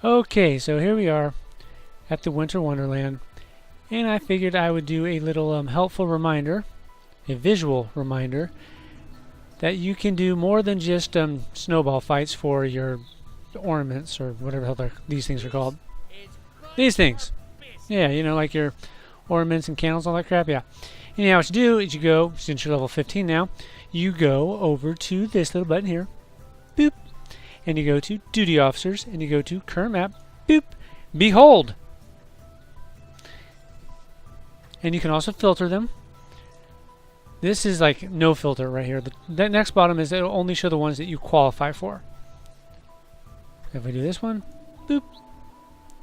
Okay, so here we are at the Winter Wonderland, and I figured I would do a little helpful reminder, a visual reminder, that you can do more than just snowball fights for your ornaments or whatever the hell these things are called. These things. Yeah, you know, like your ornaments and candles, all that crap, yeah. Anyhow, what you do is you go, since you're level 15 now, you go over to this little button here, boop, and you go to Duty Officers, and you go to Current Map, boop, Behold! And you can also filter them. This is like no filter right here. The next bottom is it'll only show the ones that you qualify for. If I do this one, boop,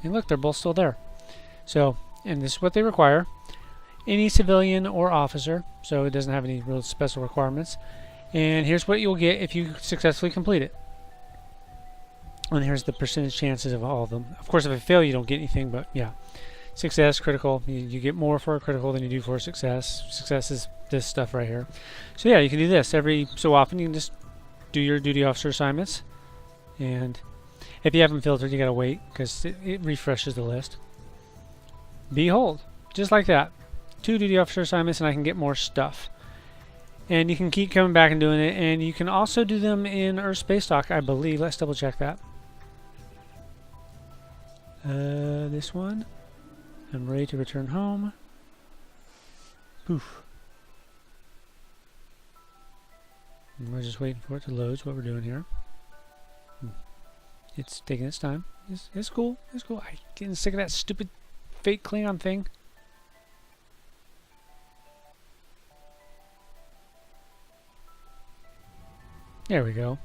and look, they're both still there. So, and this is what they require. Any civilian or officer, so it doesn't have any real special requirements. And here's what you'll get if you successfully complete it. And here's the percentage chances of all of them. Of course, if I fail, you don't get anything, but yeah. Success, critical, you get more for a critical than you do for a success. Success is this stuff right here. So yeah, you can do this every so often. You can just do your duty officer assignments. And if you haven't filtered, you gotta wait, because it refreshes the list. Behold, just like that. 2 duty officer assignments and I can get more stuff. And you can keep coming back and doing it, and you can also do them in Earth Space Dock, I believe. Let's double check that. This one. I'm ready to return home. Poof. And we're just waiting for it to load. That's what we're doing here. It's taking its time. It's cool. It's cool. I'm getting sick of that stupid fake Klingon thing. There we go.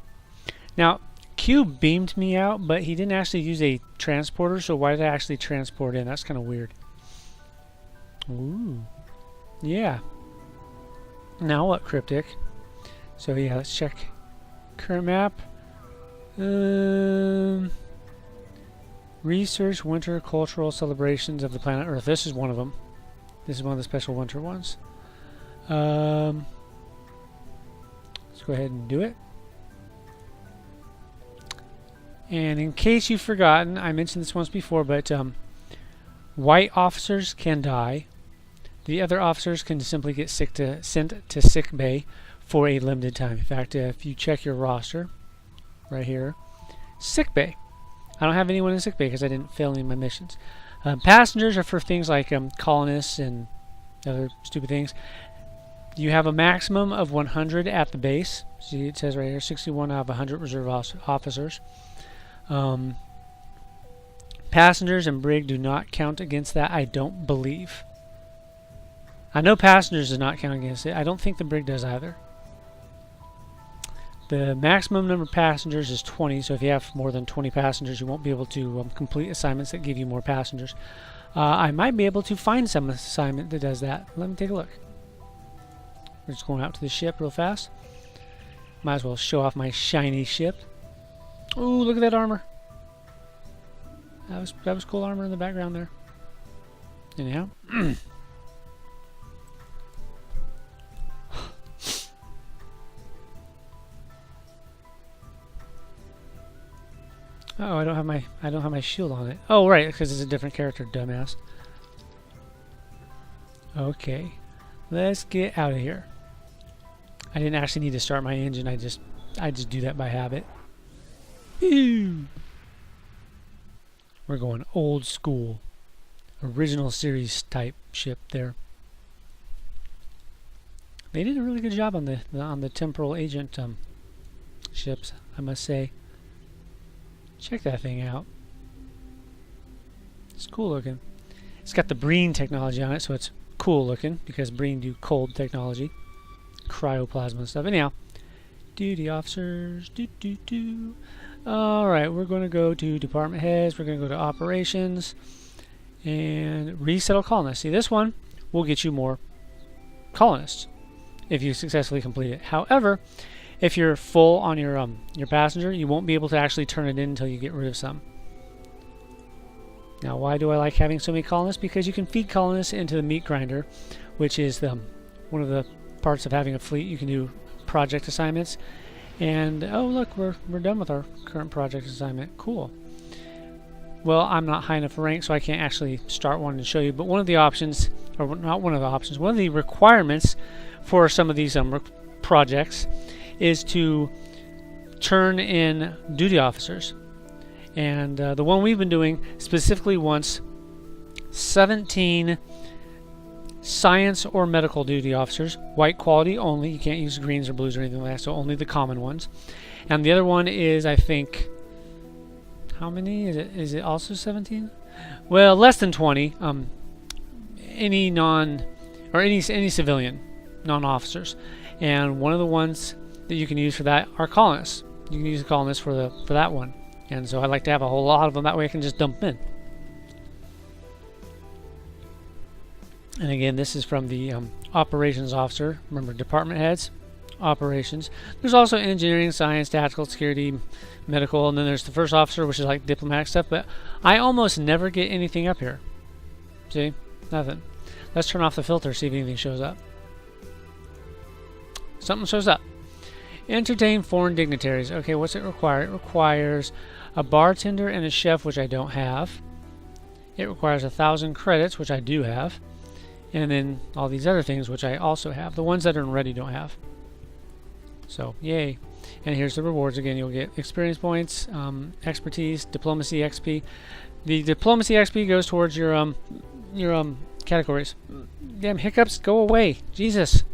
Now, Q beamed me out, but he didn't actually use a transporter, so why did I actually transport in? That's kind of weird. Ooh. Yeah. Now what, Cryptic? So yeah, let's check current map. Research winter cultural celebrations of the planet Earth. This is one of them. This is one of the special winter ones. Let's go ahead and do it. And in case you've forgotten, I mentioned this once before, but white officers can die. The other officers can simply get sent to sick bay for a limited time. In fact, if you check your roster, right here, sick bay. I don't have anyone in sick bay because I didn't fail any of my missions. Passengers are for things like colonists and other stupid things. You have a maximum of 100 at the base. See, it says right here, 61 out of 100 reserve officers. Passengers and brig do not count against that, I don't believe. I know passengers does not count against it. I don't think the brig does either. The maximum number of passengers is 20, so if you have more than 20 passengers, you won't be able to complete assignments that give you more passengers. I might be able to find some assignment that does that. Let me take a look. We're just going out to the ship real fast. Might as well show off my shiny ship. Ooh, look at that armor. That was cool armor in the background there. Anyhow. Oh, I don't have my shield on it. Oh, right, because it's a different character, dumbass. Okay. Let's get out of here. I didn't actually need to start my engine. I just do that by habit. Ew. We're going old school, original series type ship there. They did a really good job on the temporal agent ships, I must say. Check that thing out. It's cool looking. It's got the Breen technology on it, so it's cool looking because Breen do cold technology, cryoplasma and stuff. Anyhow, duty officers. Alright, we're going to go to department heads, we're going to go to operations, and resettle colonists. See, this one will get you more colonists if you successfully complete it. However, if you're full on your passenger, you won't be able to actually turn it in until you get rid of some. Now, why do I like having so many colonists? Because you can feed colonists into the meat grinder, which is one of the parts of having a fleet. You can do project assignments. And oh look, we're done with our current project assignment. Cool. Well, I'm not high enough rank, so I can't actually start one and show you. But one of the options, or not one of the options, one of the requirements for some of these projects is to turn in duty officers. And the one we've been doing specifically wants 17 science or medical duty officers, white quality only. You can't use greens or blues or anything like that, so only the common ones. And the other one is, I think, how many is it? Is it also 17? Well, less than 20. Any civilian, non-officers. And one of the ones that you can use for that are colonists. You can use the colonists for that one. And so I like to have a whole lot of them. That way I can just dump them in. And again, this is from the operations officer. Remember, department heads, operations. There's also engineering, science, tactical, security, medical, and then there's the first officer, which is like diplomatic stuff. But I almost never get anything up here. See? Nothing. Let's turn off the filter, see if anything shows up. Something shows up. Entertain foreign dignitaries. Okay, what's it require? It requires a bartender and a chef, which I don't have. It requires 1,000 credits, which I do have. And then all these other things, which I also have. The ones that are in ready don't have. So, yay. And here's the rewards again. You'll get experience points, expertise, diplomacy XP. The diplomacy XP goes towards your categories. Damn hiccups, go away. Jesus.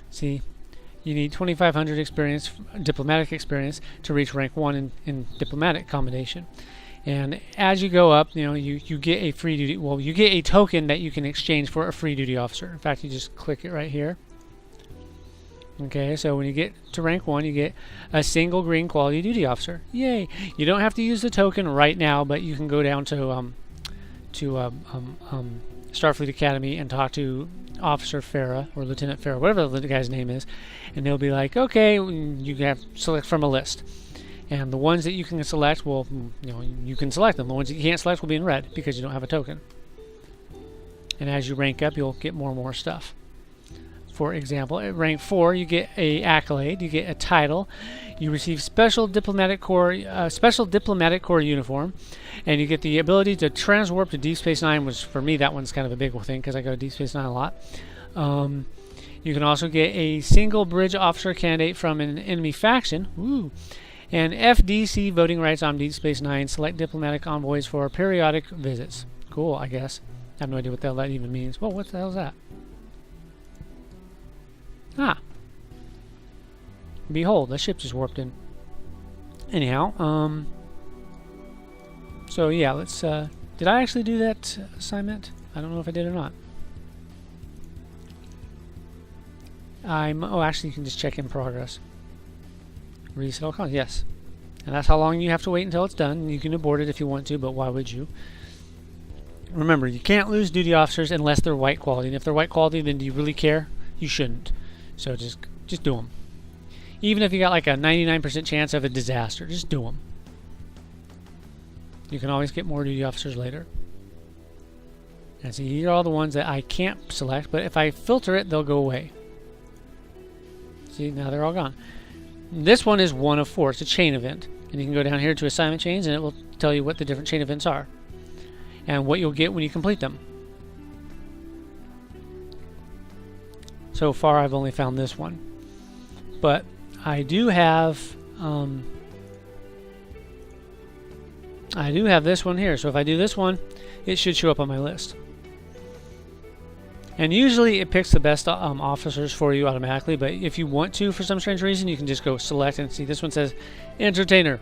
See, you need 2,500 experience, diplomatic experience, to reach rank 1 in diplomatic combination. And as you go up, you get a free duty. Well, you get a token that you can exchange for a free duty officer. In fact, you just click it right here. Okay, so when you get to rank 1, you get a single green quality duty officer. Yay! You don't have to use the token right now, but you can go down to Starfleet Academy and talk to Officer Farah or Lieutenant Farah, whatever the guy's name is, and they'll be like, okay, you have to select from a list. And the ones that you can select, well, you can select them. The ones that you can't select will be in red because you don't have a token. And as you rank up, you'll get more and more stuff. For example, at rank 4, you get a accolade, you get a title, you receive special diplomatic corps uniform, and you get the ability to transwarp to Deep Space Nine, which for me that one's kind of a big thing because I go to Deep Space Nine a lot. You can also get a single bridge officer candidate from an enemy faction. Woo! And FDC voting rights on Deep Space Nine. Select diplomatic envoys for periodic visits. Cool, I guess. I have no idea what the hell that even means. Whoa, what the hell is that? Ah. Behold, the ship just warped in. Anyhow, so yeah, let's, did I actually do that assignment? I don't know if I did or not. Oh, actually, you can just check in progress. Resell cons, yes. And that's how long you have to wait until it's done. You can abort it if you want to, but why would you? Remember, you can't lose duty officers unless they're white quality. And if they're white quality, then do you really care? You shouldn't. So just do them. Even if you got like a 99% chance of a disaster, just do them. You can always get more duty officers later. And see, here are all the ones that I can't select, but if I filter it, they'll go away. See, now they're all gone. This one is 1 of 4. It's a chain event. And you can go down here to assignment chains, and it will tell you what the different chain events are. And what you'll get when you complete them. So far, I've only found this one. But I do have this one here. So if I do this one, it should show up on my list. And usually it picks the best officers for you automatically, but if you want to, for some strange reason, you can just go select and see this one says entertainer.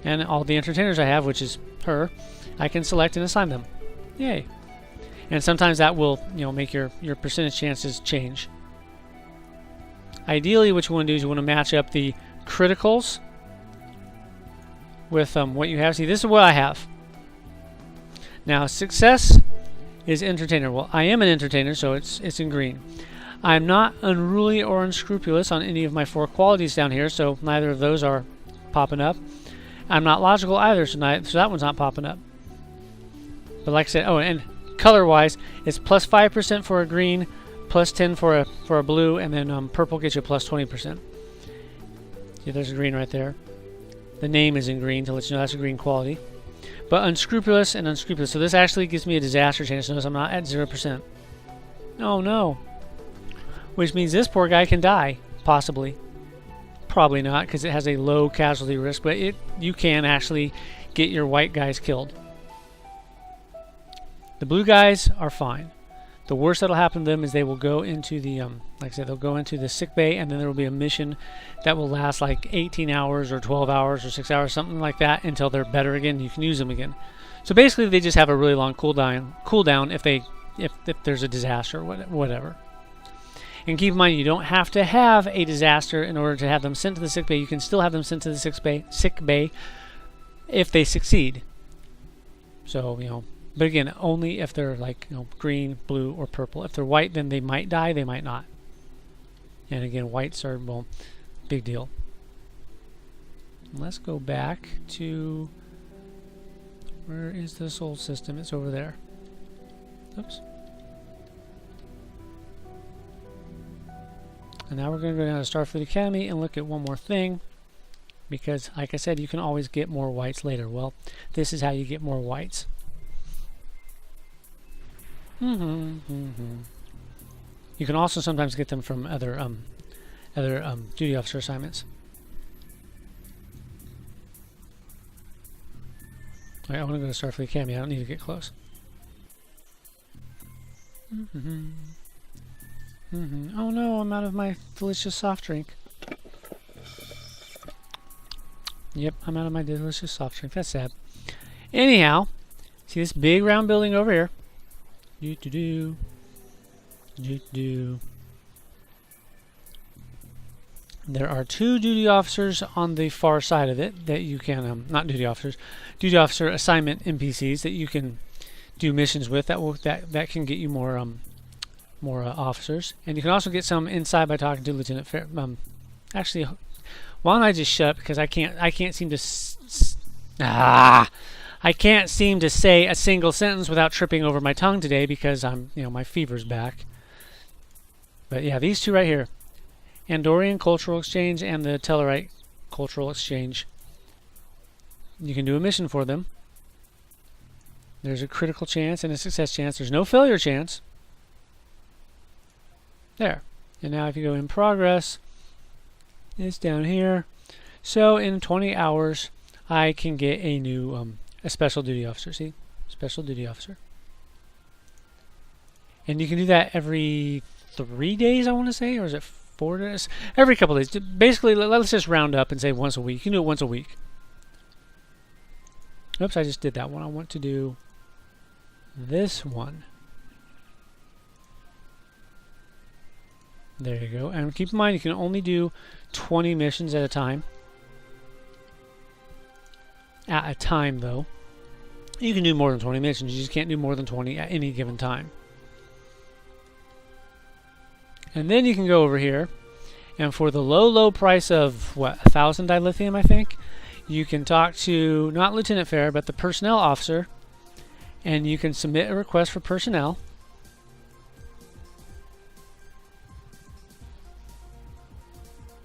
And all the entertainers I have, which is her, I can select and assign them. Yay. And sometimes that will, make your percentage chances change. Ideally, what you want to do is you want to match up the criticals with what you have. See, this is what I have. Now, success is entertainer. Well, I am an entertainer, so it's in green. I'm not unruly or unscrupulous on any of my 4 qualities down here, so neither of those are popping up. I'm not logical either, so that one's not popping up. But like I said, oh, and color-wise, it's plus 5% for a green, plus 10 for a blue, and then purple gets you plus 20%. See, there's a green right there. The name is in green to let you know that's a green quality. But unscrupulous and unscrupulous. So this actually gives me a disaster chance. Notice I'm not at 0%. Oh no. Which means this poor guy can die. Possibly. Probably not, because it has a low casualty risk, but you can actually get your white guys killed. The blue guys are fine. The worst that'll happen to them is they will go into the, like I said, they'll go into the sick bay, and then there will be a mission that will last like 18 hours or 12 hours or 6 hours, something like that, until they're better again. You can use them again. So basically, they just have a really long cooldown if there's a disaster or whatever. And keep in mind, you don't have to have a disaster in order to have them sent to the sick bay. You can still have them sent to the sick bay if they succeed. So, you know. But again, only if they're like, you know, green, blue, or purple. If they're white, then they might die, they might not. And again, whites are, well, big deal. Let's go back to, where is the soul system? It's over there. Oops. And now we're going to go down to Starfleet Academy and look at one more thing. Because, like I said, you can always get more whites later. Well, this is how you get more whites. You can also sometimes get them from other duty officer assignments. All right, I want to go to Starfleet Academy. I don't need to get close. Oh no, I'm out of my delicious soft drink. Yep, I'm out of my delicious soft drink. That's sad. Anyhow, see this big round building over here? There are 2 duty officers on the far side of it that you can, not duty officers, duty officer assignment NPCs that you can do missions with. That can get you more officers, and you can also get some inside by talking to Lieutenant Fair. Actually, why don't I just shut up, because I can't seem to I can't seem to say a single sentence without tripping over my tongue today, because my fever's back. But yeah, these 2 right here, Andorian Cultural Exchange and the Tellarite Cultural Exchange. You can do a mission for them. There's a critical chance and a success chance. There's no failure chance. There. And now if you go in progress, it's down here. So in 20 hours, I can get a new a special duty officer. See? Special duty officer. And you can do that every 3 days, I want to say, or is it 4 days? Every couple days. Basically, let's just round up and say once a week. You can do it once a week. Oops, I just did that one. I want to do this one. There you go. And keep in mind, you can only do 20 missions at a time. At a time, though. You can do more than 20 missions. You just can't do more than 20 at any given time. And then you can go over here, and for the low price of, what, 1,000 dilithium, I think, you can talk to, not Lieutenant Fair, but the personnel officer, and you can submit a request for personnel.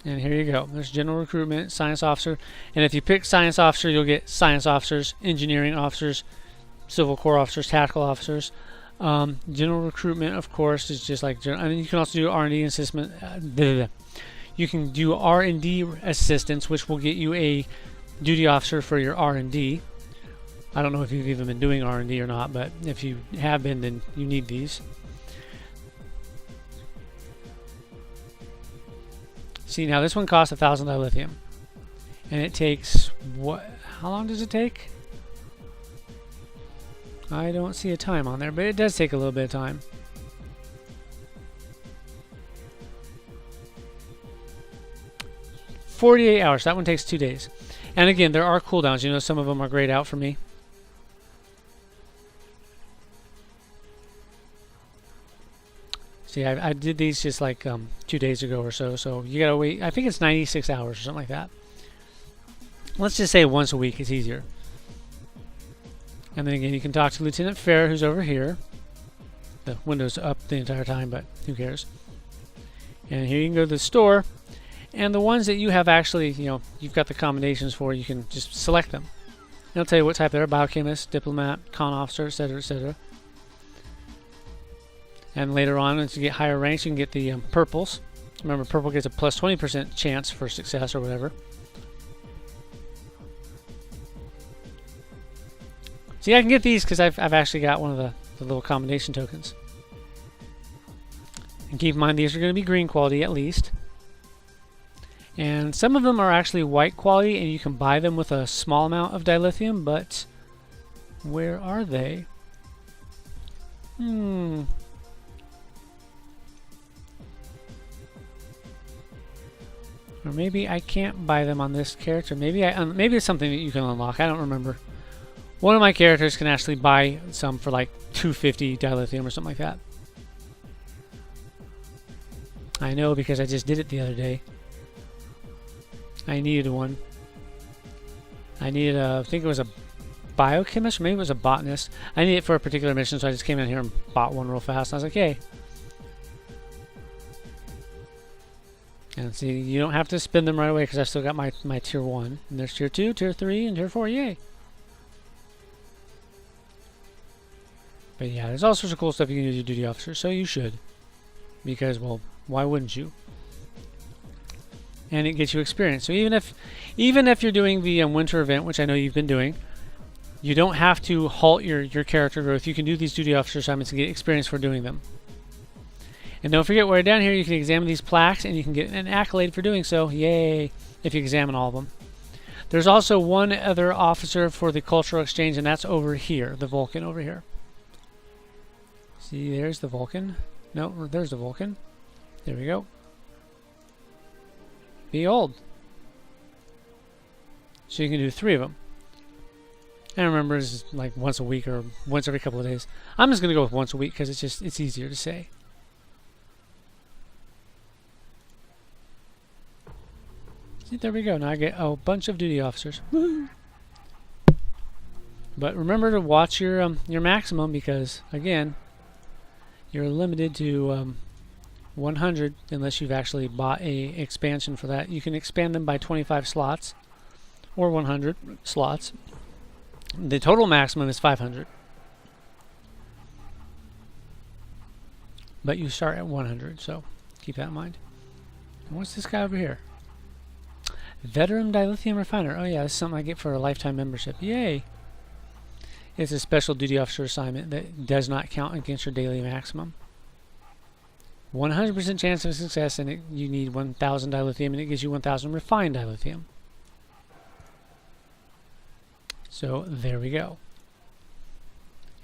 And here you go. There's general recruitment, science officer. And if you pick science officer, you'll get science officers, engineering officers, civil corps officers, tactical officers. General recruitment, of course, is just like general. And you can also do R&D assistance. You can do R&D assistance, which will get you a duty officer for your R&D. I don't know if you've even been doing R&D or not, but if you have been, then you need these. See, now this one costs 1,000 dilithium, and it takes what? How long does it take? I don't see a time on there, but it does take a little bit of time. $48 hours. That one takes 2 days. And again, there are cooldowns. You know, some of them are grayed out for me. See, I did these just like 2 days ago or so. So you gotta wait. I think it's 96 hours or something like that. Let's just say once a week. It's easier. And then again, you can talk to Lieutenant Fair, who's over here. The window's up the entire time, but who cares? And here you can go to the store, And the ones that you have actually, you've got the combinations for, you can just select them. And it'll tell you what type they are: biochemist, diplomat, con officer, etc., etc. And later on, as you get higher ranks, you can get the purples. Remember, purple gets a plus 20% chance for success or whatever. See, I can get these because I've actually got one of the little combination tokens. And keep in mind, these are going to be green quality at least. And some of them are actually white quality, and you can buy them with a small amount of dilithium, but where are they? Or maybe I can't buy them on this character. Maybe it's something that you can unlock. I don't remember. One of my characters can actually buy some for like 250 dilithium or something like that. I know because I just did it the other day. I needed one. I needed I think it was a biochemist, or maybe it was a botanist. I needed it for a particular mission, so I just came in here and bought one real fast. I was like, hey. And see, you don't have to spend them right away because I've still got my tier 1. And there's tier 2, tier 3, and tier 4. Yay! But yeah, there's all sorts of cool stuff you can do to duty officer, so you should. Because, well, why wouldn't you? And it gets you experience. So even if you're doing the winter event, which I know you've been doing, you don't have to halt your character growth. You can do these duty officer assignments and get experience for doing them. And don't forget, where down here you can examine these plaques and you can get an accolade for doing so. Yay! If you examine all of them. There's also one other officer for the cultural exchange, and that's over here, the Vulcan over here. See, there's the Vulcan. No, there's the Vulcan. There we go. Behold. So you can do 3 of them. And remember, it's like once a week or once every couple of days. I'm just going to go with once a week because it's easier to say. See, there we go. Now I get a bunch of duty officers. Woo! But remember to watch your maximum because, again, you're limited to 100 unless you've actually bought a expansion for that. You can expand them by 25 slots or 100 slots. The total maximum is 500. But you start at 100, so keep that in mind. And what's this guy over here? Veteran Dilithium Refiner. Oh yeah, this is something I get for a lifetime membership. Yay! It's a special duty officer assignment that does not count against your daily maximum. 100% chance of success, and you need 1,000 dilithium, and it gives you 1,000 refined dilithium. So there we go.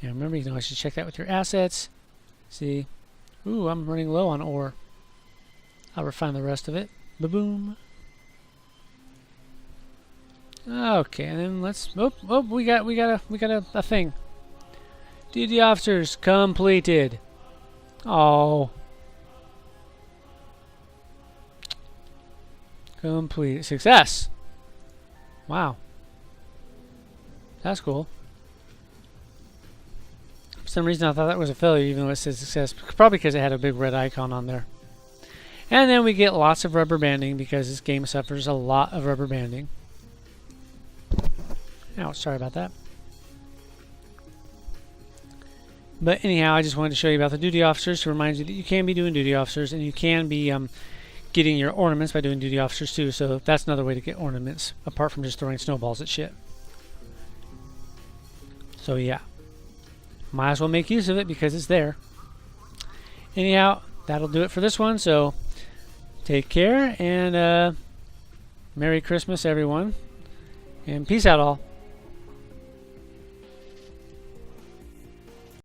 And remember, you can always just check that with your assets. See, ooh, I'm running low on ore. I'll refine the rest of it. Ba-boom. Okay, and then let's. Oh, we got a thing. Duty officers completed. Oh. Complete success. Wow. That's cool. For some reason I thought that was a failure even though it says success. Probably because it had a big red icon on there. And then we get lots of rubber banding because this game suffers a lot of rubber banding. Ouch, sorry about that. But anyhow, I just wanted to show you about the duty officers to remind you that you can be doing duty officers and you can be getting your ornaments by doing duty officers too. So that's another way to get ornaments apart from just throwing snowballs at shit. So yeah, might as well make use of it because it's there. Anyhow, that'll do it for this one. So take care and Merry Christmas, everyone. And peace out all.